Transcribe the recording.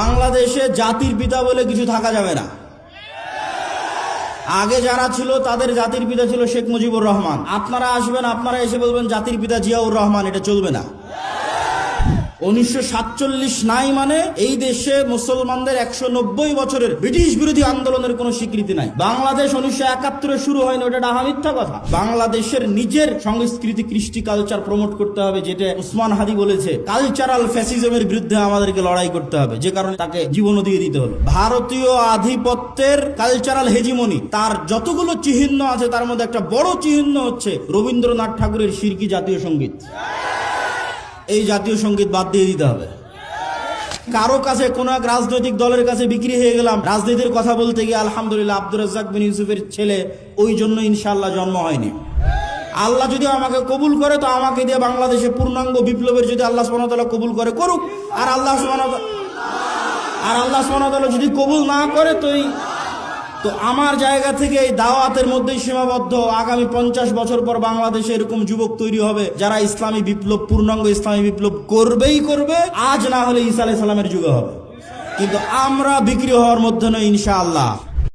বাংলাদেশে জাতির পিতা বলে কিছু থাকা যাবে না। আগে যারা ছিল তাদের জাতির পিতা ছিল শেখ মুজিবুর রহমান। আপনারা আসবেন, আপনারা এসে বলবেন জাতির পিতা জিয়াউর রহমান, এটা চলবে না। 1947 নাই মানে এই দেশে মুসলমানদের 190 বছরের ব্রিটিশ বিরোধী আন্দোলনের কোনো স্বীকৃতি নাই। বাংলাদেশ 1971 শুরু হয়নি, ওটা ডাহা মিথ্যা কথা। বাংলাদেশের নিজের সংস্কৃতি কৃষ্টি কালচার প্রমোট করতে হবে, যেটা উসমান হাদি বলেছে কালচারাল ফ্যাসিজমের বিরুদ্ধে আমাদেরকে লড়াই করতে হবে, যে কারণে তাকে জীবনও দিয়ে দিতে হলো। ভারতীয় আধিপত্যের কালচারাল হেজিমনি তার যতগুলো চিহ্ন আছে তার মধ্যে একটা বড় চিহ্ন হচ্ছে রবীন্দ্রনাথ ঠাকুরের শিরকি জাতীয় সঙ্গীত। এই জাতীয় সঙ্গীত বাদ দিয়ে দিতে হবে। কারো কাছে কোন এক রাজনৈতিক দলের কাছে বিক্রি হয়ে গেলাম রাজনীতির কথা বলতে গিয়ে, আলহামদুলিল্লাহ আব্দুর রাজ্জাক বিন ইউসুফের ছেলে, ওই জন্য ইনশাআল্লাহ জন্ম হয়নি। আল্লাহ যদি আমাকে কবুল করে তো আমাকে দিয়ে বাংলাদেশে পূর্ণাঙ্গ বিপ্লবের যদি আল্লাহ সুবহানাহু ওয়া তাআলা কবুল করে করুক, আর আল্লাহ সুবহানাহু ওয়া তাআলা যদি কবুল না করে তো আমার জায়গা থেকে এই দাওয়াতের মধ্যেই সীমাবদ্ধ। আগামী 50 বছর পর বাংলাদেশে এরকম যুবক তৈরি হবে যারা ইসলামী বিপ্লব, পূর্ণাঙ্গ ইসলামী বিপ্লব করবেই করবে, আজ না হলে ঈসা আলাইহিস সালামের যুগে হবে। কিন্তু আমরা বিক্রি হওয়ার মধ্যে নই ইনশাআল্লাহ।